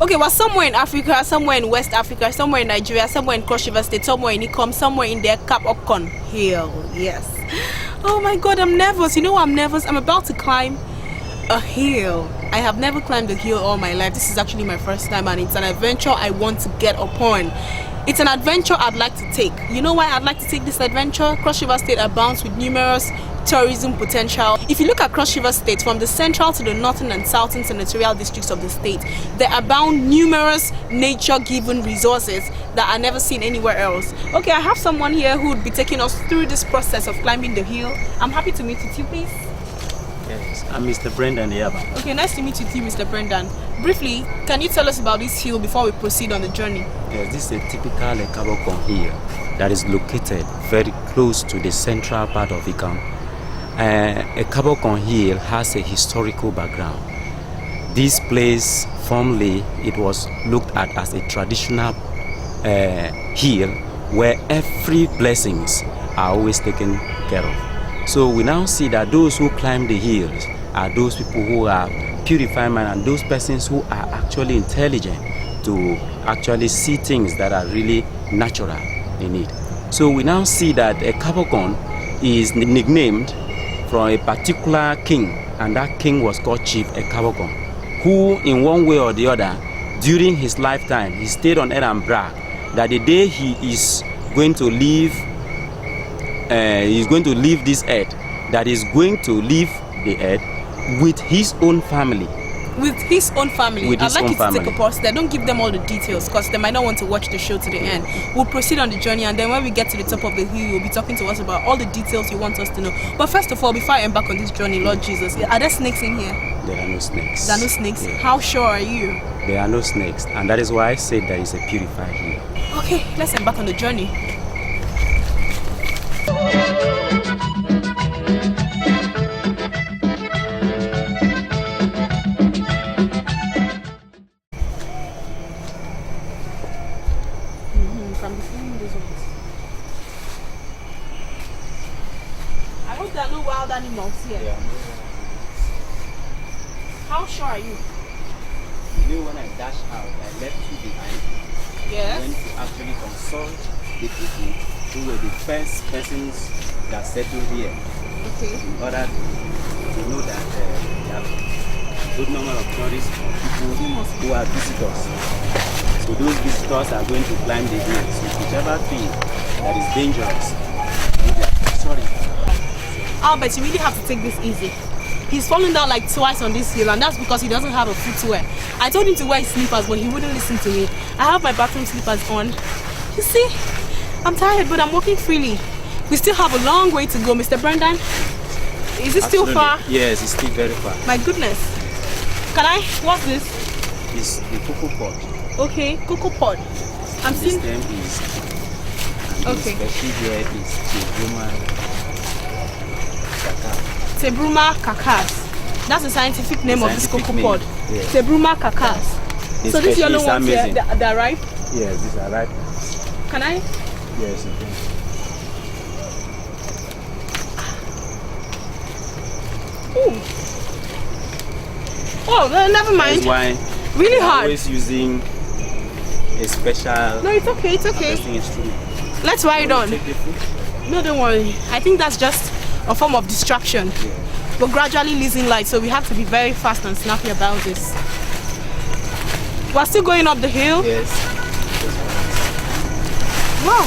Okay, well, somewhere in Africa, somewhere in West Africa, somewhere in Nigeria, somewhere in Cross River State, somewhere in Ikom, somewhere in the Ekabokon hill. Yes. Oh my God, I'm nervous. You know why I'm nervous? I'm about to climb a hill. I have never climbed a hill all my life. This is actually my first time, and it's an adventure I want to get upon. It's an adventure I'd like to take. You know why I'd like to take this adventure? Cross River State abounds with numerous tourism potential. If you look at Cross River State, from the central to the northern and southern senatorial districts of the state, there abound numerous nature-given resources that are never seen anywhere else. Okay, I have someone here who would be taking us through this process of climbing the hill. I'm happy to meet with you, please. Yes, I'm Mr. Brendan Yaba. Okay, nice to meet with you, Mr. Brendan. Briefly, can you tell us about this hill before we proceed on the journey? Yes, this is a typical Ekabokon hill that is located very close to the central part of Ikom. Ekabokon hill has a historical background. This place, formerly, it was looked at as a traditional hill where every blessings are always taken care of. So we now see that those who climb the hills are those people who are purified mind and those persons who are actually intelligent to actually see things that are really natural in it. So we now see that Ekabokon is nicknamed from a particular king, and that king was called Chief Ekabokon, who in one way or the other during his lifetime he stayed on earth and bragged that the day he is going to leave this earth, that is going to leave the earth with his own family. With his own family. With his I'd like own you to family. take a pause there. Don't give them all the details because they might not want to watch the show to the end. We'll proceed on the journey, and then when we get to the top of the hill, you'll be talking to us about all the details you want us to know. But first of all, before I embark on this journey, Lord Jesus, are there snakes in here? There are no snakes. There are no snakes? Yeah. How sure are you? There are no snakes, and that is why I said that it's a purified hill. Okay, let's embark on the journey. From between these ones. I hope there are no wild animals here. Yeah. How sure are you? You know, when I dashed out, I left you behind. I Yes. went to actually consult the people who were the first persons that settled here Okay. in order to know that there are a good number of tourists or people who are visitors. So those visitors are going to climb the hills. So whichever thing that is dangerous, sorry. Albert, you really have to take this easy. He's fallen down like twice on this hill, and that's because he doesn't have a footwear. I told him to wear his slippers, but he wouldn't listen to me. I have my bathroom slippers on. You see, I'm tired, but I'm walking freely. We still have a long way to go, Mr. Brendan. Is it still Absolutely. far? Yes, it's still very far. My goodness. Can I? What's this? It's the cocoa pod. Okay, cocoa pod. I'm This seeing. stem is, and Okay. this special here is Tebruma cacao. Tebruma cacas. That's the scientific name of this Scientific cocoa name, pod. yes. Tebruma cacas. The So these species yellow is ones here, amazing. they're ripe. Yes, these are ripe. Can I? Yes, you can. Ooh. Oh, never mind. That's why Really we're hard. always using a special No, it's okay. It's okay. harvesting instrument. Let's ride on. Take the fruit. No, don't worry. I think that's just a form of distraction. Yeah. We're gradually losing light, so we have to be very fast and snappy about this. We're still going up the hill. Yes. Wow.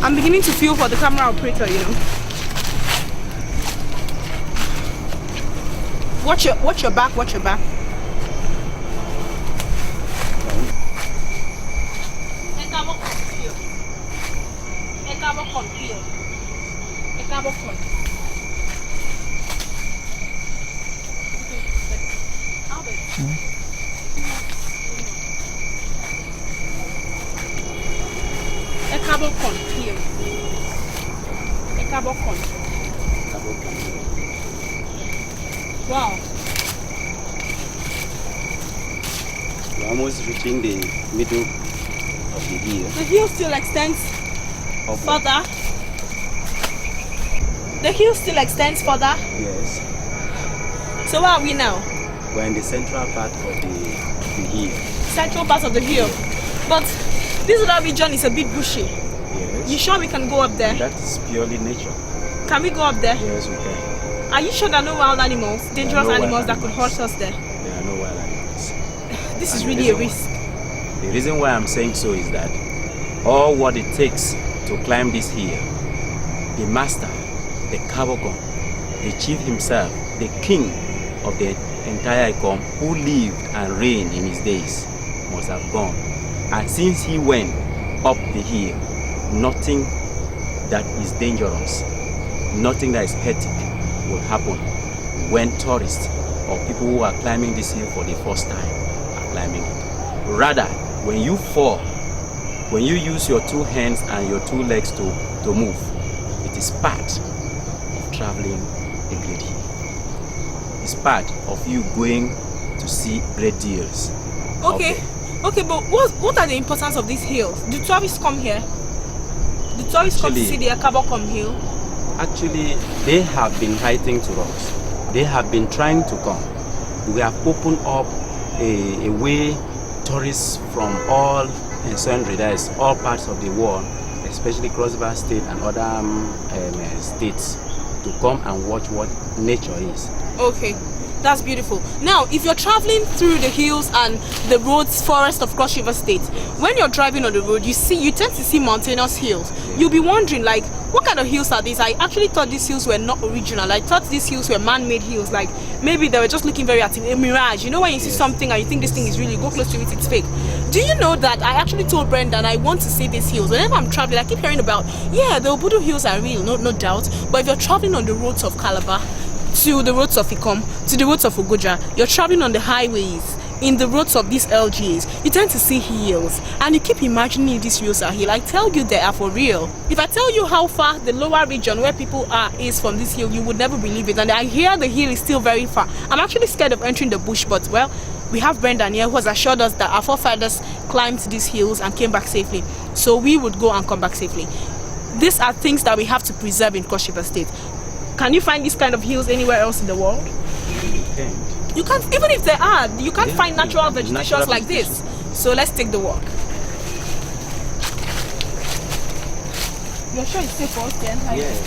I'm beginning to feel for the camera operator, you know. Watch your back, watch your back. Ekabokon here. Ekabokon here. Ekabokon. Albert. Ekabokon here. Ekabokon. Wow. We're almost reaching the middle of the hill. The hill still extends Of further. The hill still extends further. Yes. So where are we now? We're in the central part of the hill. Central part of the hill. But this other region is a bit bushy. Yes. You sure we can go up there? That is purely nature. Can we go up there? Yes, we can. Are you sure there are no wild animals, dangerous no wild animals that could animals. hurt us there? There are no wild animals. This is And really a risk. The reason why I'm saying so is that all what it takes to climb this hill, the master, the Ekabokon, the chief himself, the king of the entire Ikom, who lived and reigned in his days, must have gone. And since he went up the hill, nothing that is dangerous, nothing that is hectic will happen when tourists or people who are climbing this hill for the first time are climbing it. Rather, when you fall, when you use your two hands and your two legs to move, it is part of traveling a great hill. It's part of you going to see great deals. Okay. Okay, but what are the importance of these hills? Do tourists come here? Do tourists come to see the Ekabokon hill? Actually, they have been writing to us. They have been trying to come. We have opened up a way tourists from all and sundry, that is all parts of the world, especially Cross River State and other states, to come and watch what nature is. Okay, that's beautiful. Now, if you're traveling through the hills and the roads, forest of Cross River State, when you're driving on the road, you tend to see mountainous hills. You'll be wondering, like, what kind of hills are these? I actually thought these hills were not original. I thought these hills were man-made hills. Like, maybe they were just looking very at a mirage. You know, when you see something and you think this thing is really, go close to it, it's fake. Do you know that I actually told Brendan I want to see these hills? Whenever I'm traveling, I keep hearing about, yeah, the Obudu hills are real, no doubt. But if you're traveling on the roads of Calabar, to the roads of Ikom, to the roads of Ogoja, you're traveling on the highways, in the roads of these LGAs, you tend to see hills, and you keep imagining these hills are here. I tell you, they are for real. If I tell you how far the lower region where people are is from this hill, you would never believe it. And I hear the hill is still very far. I'm actually scared of entering the bush, but well, we have Brendan here who has assured us that our forefathers climbed these hills and came back safely. So we would go and come back safely. These are things that we have to preserve in Cross River State. Can you find these kind of hills anywhere else in the world? You can't, even if there are, you can't find natural vegetations like this. So let's take the walk. You're sure it's safe for us to enter? Yes.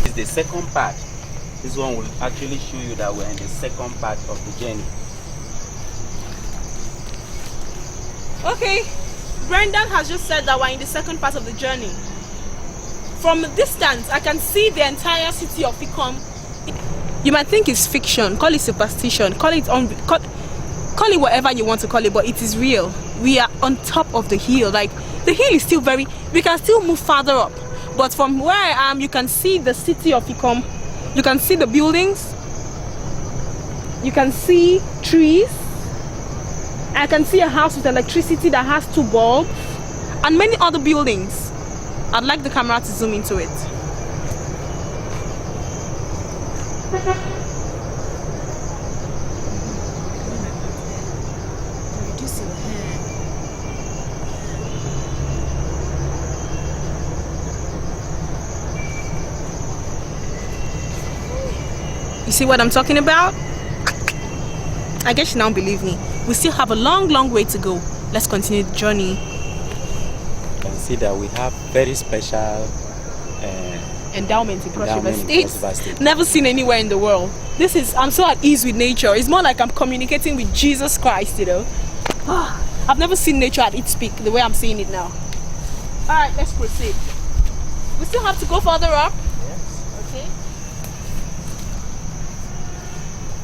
It's the second part. This one will actually show you that we're in the second part of the journey. Okay, Brendan has just said that we're in the second part of the journey. From a distance, I can see the entire city of Ikom. You might think it's fiction, call it superstition, call it whatever you want to call it, but it is real. We are on top of the hill. Like, the hill is still we can still move farther up. But from where I am, you can see the city of Ikom. You can see the buildings. You can see trees. I can see a house with electricity that has 2 bulbs and many other buildings. I'd like the camera to zoom into it. You see what I'm talking about? I guess you now believe me. We still have a long way to go. Let's continue the journey. You can see that we have very special endowment in Cross River State. State. Never seen anywhere in the world. I'm so at ease with nature. It's more like I'm communicating with Jesus Christ, you know. I've never seen nature at its peak the way I'm seeing it now. Alright, let's proceed. We still have to go further up. Yes. Okay.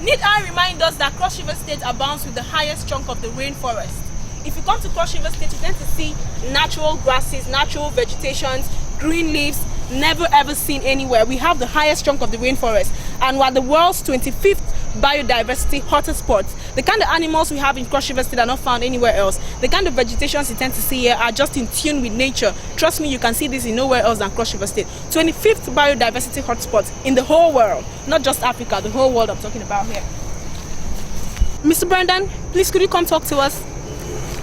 Need I remind us that Cross River State abounds with the highest chunk of the rainforest. If you come to Cross River State, you tend to see natural grasses, natural vegetations, green leaves, never ever seen anywhere. We have the highest chunk of the rainforest, and we're the world's 25th biodiversity hotspot. The kind of animals we have in Cross River State are not found anywhere else. The kind of vegetations you tend to see here are just in tune with nature. Trust me, you can see this in nowhere else than Cross River State. 25th biodiversity hotspot in the whole world, not just Africa, the whole world I'm talking about here. Mr. Brendan, please could you come talk to us?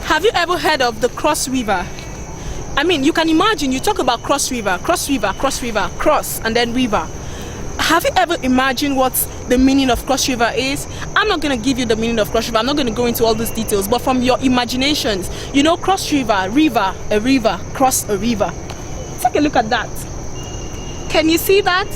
Have you ever heard of the Cross River? I mean, you can imagine, you talk about Cross River, cross, and then river. Have you ever imagined what the meaning of Cross River is? I'm not going to give you the meaning of Cross River. I'm not going to go into all these details, but from your imaginations, you know, Cross River, a river, cross a river. Take a look at that. Can you see that?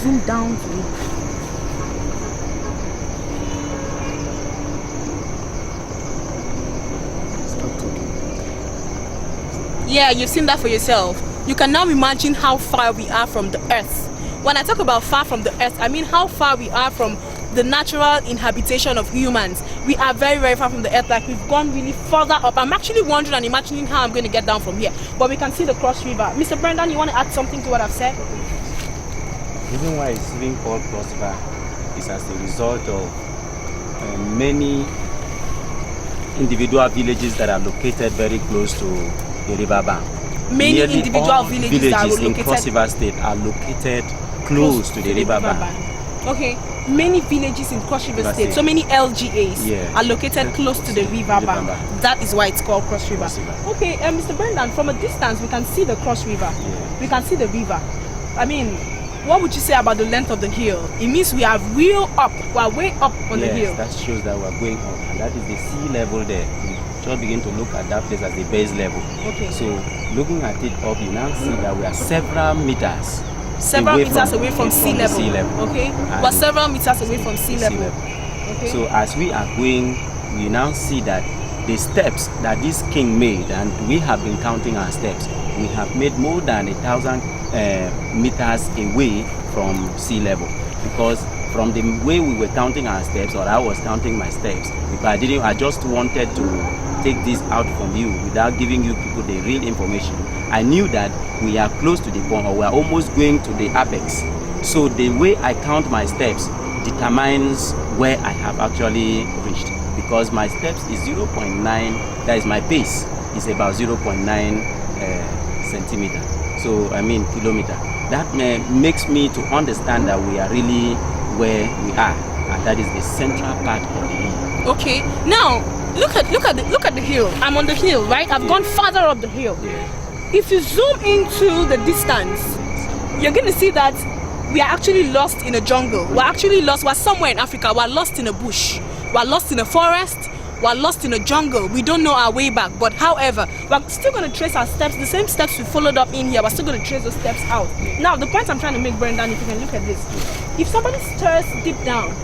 Zoom down to it. Yeah, you've seen that for yourself. You can now imagine how far we are from the earth. When I talk about far from the earth, I mean how far we are from the natural inhabitation of humans. We are very far from the earth, like we've gone really further up. I'm actually wondering and imagining how I'm going to get down from here. But we can see the Cross River. Mr. Brendan, you want to add something to what I've said? The reason why it's even called Cross River is as a result of many individual villages that are located very close to the river bank. Many Nearly individual all villages that are in located Cross River State are located close to the river bank. Okay, many villages in Cross River State, so many LGAs are located close to the river bank. That is why it's called Cross River. Okay, Mr. Brendan, from a distance we can see the Cross River. We can see the river. I mean, what would you say about the length of the hill? It means we are real up. We are way up on the hill. Yes, that shows that we are going up, and that is the sea level there. We just begin to look at that place as the base level. Okay. So, looking at it up, you now see that we are several meters. Away from sea level. Okay. We're several meters away from sea level. Okay. So as we are going, we now see that the steps that this king made, and we have been counting our steps, we have made more than 1,000 meters away from sea level, because from the way we were counting our steps, or I was counting my steps, because I just wanted to take this out from you without giving you people the real information. I knew that we are close to the point, or we are almost going to the apex. So the way I count my steps determines where I have actually reached, because my steps is 0.9, that is my pace, is about 0.9 centimeter. So I mean kilometer. That makes me to understand that we are really where we are, and that is the central part of the hill. Okay. Now look at the hill. I'm on the hill, right? I've gone farther up the hill. If you zoom into the distance, you're going to see that we are actually lost in a jungle. We're actually lost. We're somewhere in Africa. We're lost in a bush. We're lost in a forest. We're lost in a jungle. We don't know our way back. But however, we're still going to trace our steps, the same steps we followed up in here. We're still going to trace those steps out. Now, the point I'm trying to make, Brendan, if you can look at this. If somebody stirs deep down,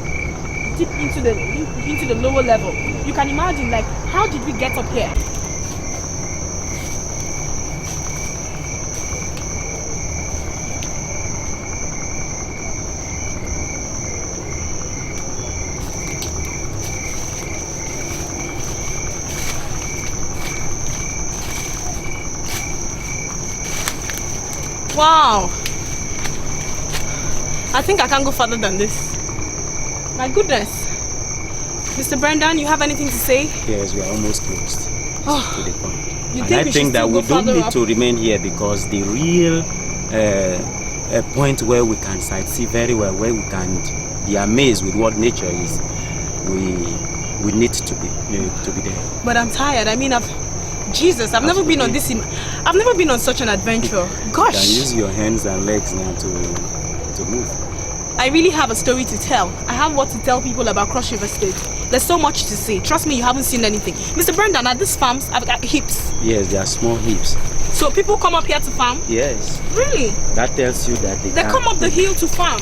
deep into the lower level, you can imagine, like, how did we get up here? Wow, I think I can't go further than this. My goodness. Mr. Brendan, you have anything to say? Yes, we are almost close to the point. You And think I we think should that still we go don't further need up? to remain here because the real point where we can sightsee very well, where we can be amazed with what nature is, we need to be there. But I'm tired. I mean, I've never been on this. I've never been on such an adventure. You Gosh. can use your hands and legs now to move. I really have a story to tell. I have what to tell people about Cross River State. There's so much to see. Trust me, you haven't seen anything. Mr. Brendan, at these farms, I've got heaps. Yes, they are small heaps. So people come up here to farm? Yes. Really? That tells you that They come up the hill to farm?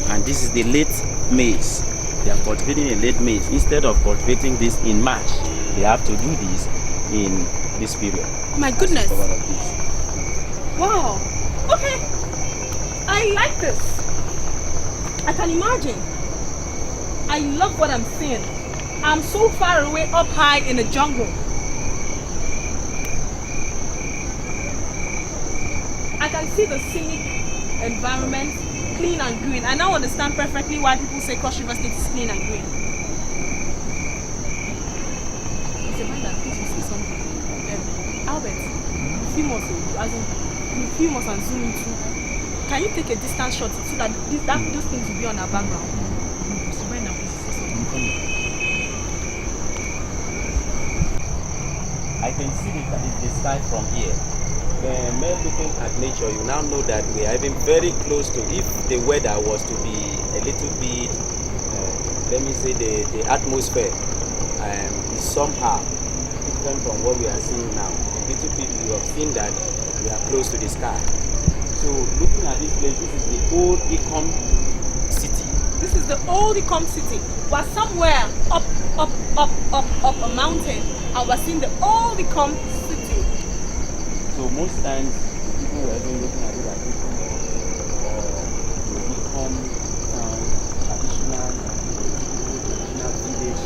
And this is the late maize. They are cultivating a late maize. Instead of cultivating this in March, they have to do this in this period. Oh my goodness. Wow. Okay. I like this. I can imagine. I love what I'm seeing. I'm so far away up high in the jungle. I can see the scenic environment, clean and green. I now understand perfectly why people say Cross River State is clean and green. Mr. Brenda, please you say something. Albert, film us, film us and zoom into. Can you take a distance shot so that those things will be on our background? Mr. Brenda, please say something. I can see the sky from here. When looking at nature, you now know that we are even very close to, if the weather was to be a little bit, let me say the atmosphere is somehow different from what we are seeing now. A little bit, we have seen that we are close to the sky. So looking at this place, this is the old Ecom city. This is the old Ecom city. We're somewhere up a mountain, and we're seeing the old Ecom city. So most times people were even looking at it as Ecom town, traditional village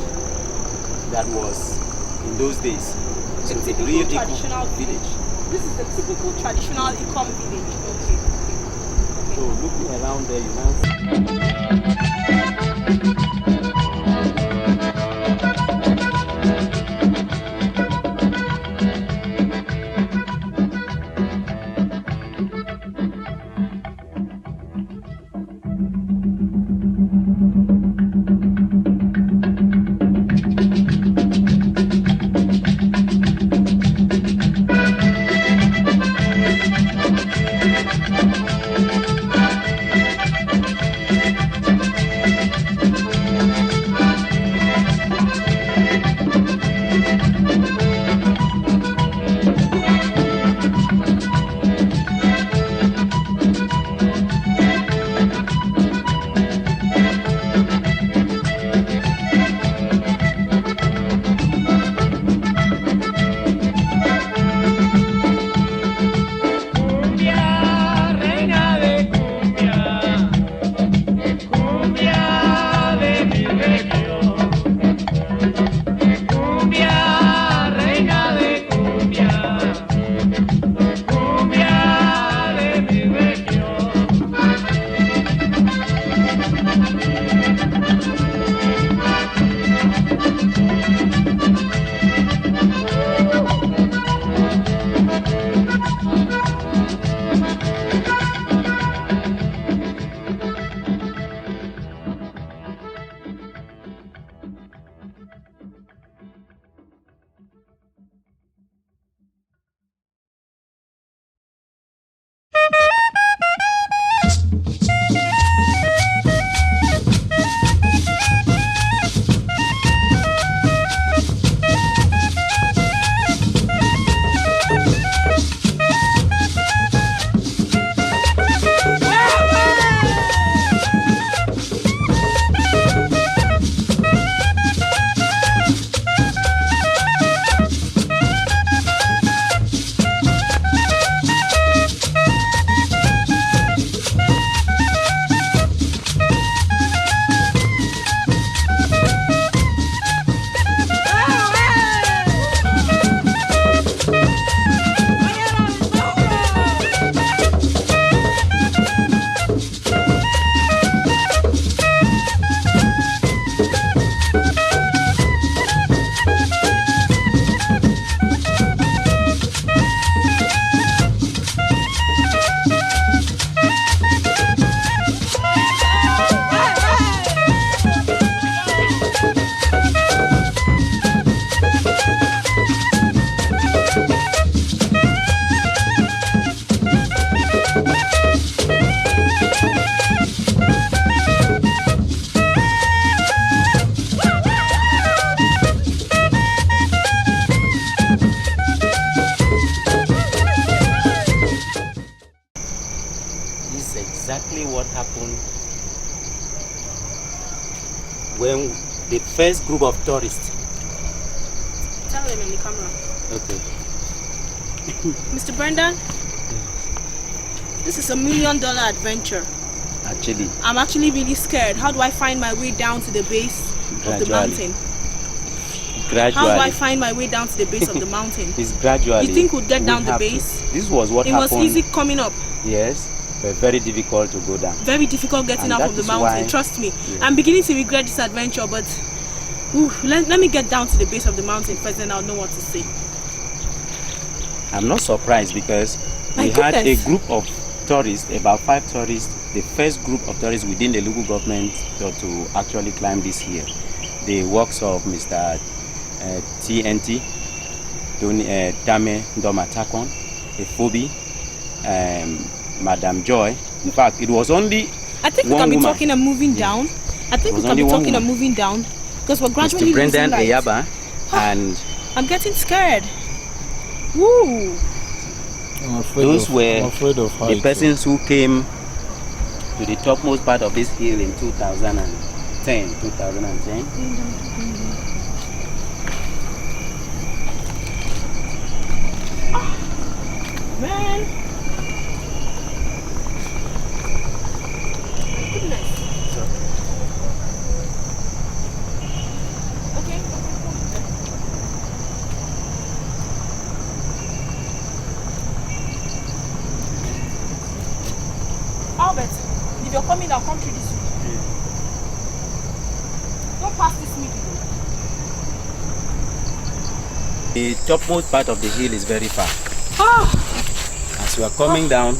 that was in those days. So The typical real traditional village. This is the typical traditional Ecom village. Okay. So looking around there, you now is exactly what happened when the first group of tourists. Tell them in the camera. Okay. Mr. Brendan, this is $1 million adventure. Actually. I'm actually really scared. How do I find my way down to the base of the mountain? Gradually. How do I find my way down to the base of the mountain? It's gradually. You think we'd get down the base? This was what happened. It was easy coming up. Yes, but very difficult to go down. Very difficult getting up from the mountain. Trust me. Yeah. I'm beginning to regret this adventure, but let me get down to the base of the mountain first, then I'll know what to say. I'm not surprised because we had a group of tourists, about 5 tourists, the first group of tourists within the local government to actually climb this hill. The works of Mr. TNT, Dame Domatakon, Efobi, Madam Joy. In fact, it was only I think we can be talking and moving down. I think we can be talking and moving down because we're gradually Mr. Brendan losing light. Eyaba and I'm getting scared. Woo! Those were the persons who came to the topmost part of this hill in 2010. Man! My goodness. Okay. Albert, if you're coming, I'll come through this way. Don't pass this middle. The topmost part of the hill is very far. Oh. As you are coming down,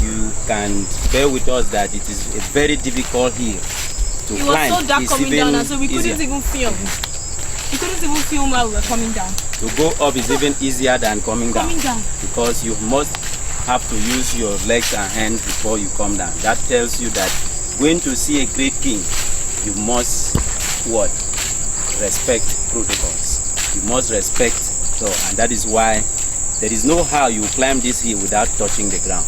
you can bear with us that it is a very difficult hill to climb. It was so dark coming down, and so we easier. couldn't even film. We couldn't even film while we were coming down. To go up is even easier than coming down. Because you must have to use your legs and hands before you come down. That tells you that going to see a great king, you must what? Respect protocols. You must respect, so, and that is why there is no how you climb this hill without touching the ground,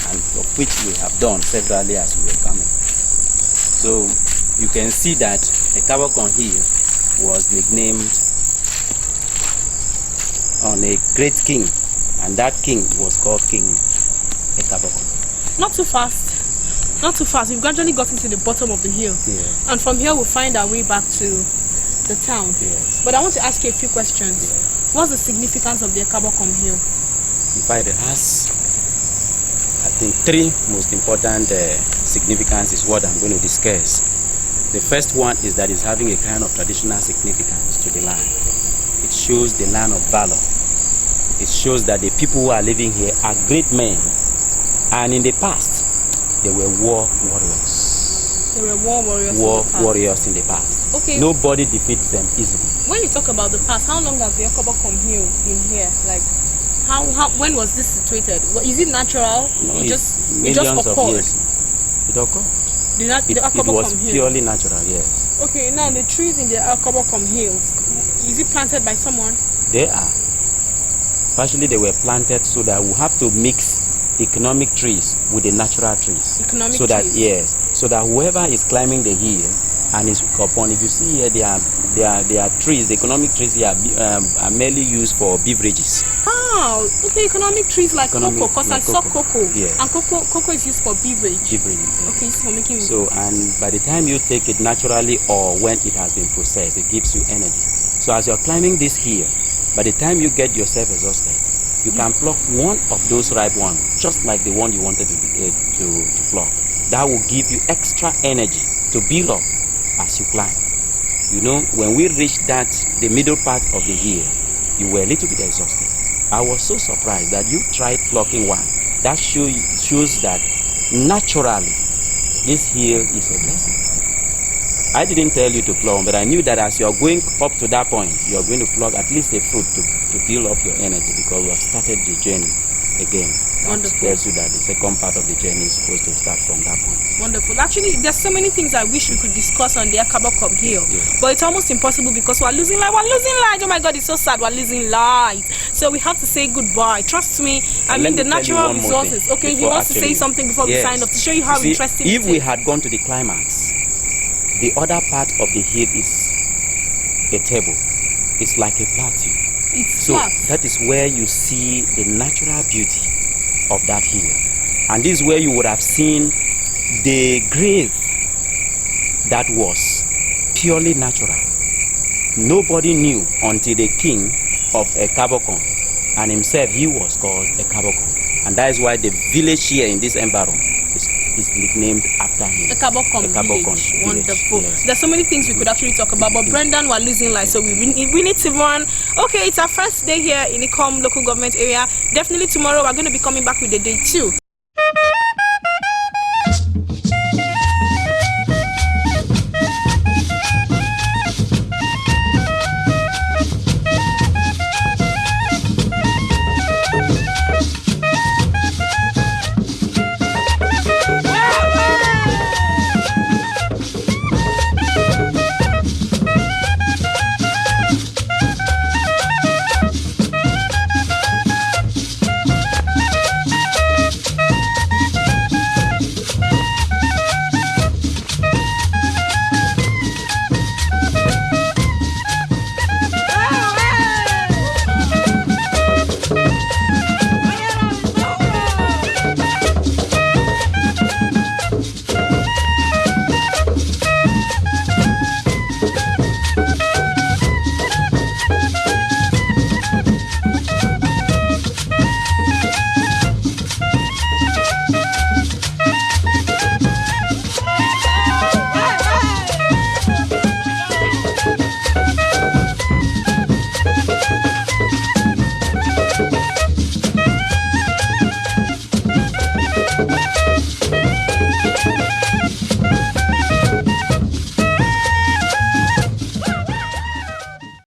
and of which we have done severally as we were coming. So you can see that Ekabokon hill was nicknamed on a great king, and that king was called King Ekabokon. Not too fast. Not too fast. We've gradually gotten to the bottom of the hill. Yes. And from here we'll find our way back to the town. Yes. But I want to ask you a few questions. Yes. What's the significance of the Ekabokon hill? In fact, it has, I think, 3 most important significance is what I'm going to discuss. The first one is that it's having a kind of traditional significance to the land. It shows the land of valor. It shows that the people who are living here are great men, and in the past they were war warriors. They were war warriors. Warriors in the past. Okay. Nobody defeats them easily. When you talk about the past, how long has the Ekabokon hill been here? Like, when was this situated? Is it natural? No, it just millions occurred. of years. It occurred. It was hill. purely natural, yes. Okay, now the trees in the Ekabokon hills, is it planted by someone? They are. Partially they were planted so that we have to mix economic trees with the natural trees. So that whoever is climbing the hill and is upon, if you see here, there are trees. The economic trees here are mainly used for beverages. Oh, okay, economic trees like cocoa, because I saw cocoa. Yes. And cocoa is used for beverage. Beverages. Okay, so for making. So, and by the time you take it naturally or when it has been processed, it gives you energy. So as you're climbing this hill, by the time you get yourself exhausted, you can pluck one of those ripe ones, just like the one you wanted to pluck. That will give you extra energy to build up as you climb. You know, when we reached the middle part of the hill, you were a little bit exhausted. I was so surprised that you tried plucking one. That shows that naturally, this hill is a blessing. I didn't tell you to pluck, but I knew that as you are going up to that point, you are going to pluck at least a fruit to build up your energy, because we have started the journey again. That Wonderful. tells you that the second part of the journey is supposed to start from that point. Wonderful. Actually, there's so many things I wish we could discuss on the Ekabokon Hill, Yeah. but it's almost impossible because we're losing light. We're losing light. Oh my God, it's so sad. We're losing light. So we have to say goodbye. Trust me. I And mean, the let me tell you natural one more resources. thing Okay, he before wants to say actually- something before we Yes. sign off to show you how See, interesting if it we is. had gone to the climax, the other part of the hill is a table. It's like a plateau. It's So flat. that is where you see the natural beauty of that hill. And this is where you would have seen the grave that was purely natural. Nobody knew until the king of Ekabokon, and himself, he was called Ekabokon. And that is why the village here in this environment is nicknamed after him. Ekabokon Ekabokon village. Wonderful. yes. There's so many things we could actually talk about, but Brendan, we're losing light, so we need to run. Okay, it's our first day here in Ikom local government area. Definitely tomorrow we're going to be coming back with the day 2.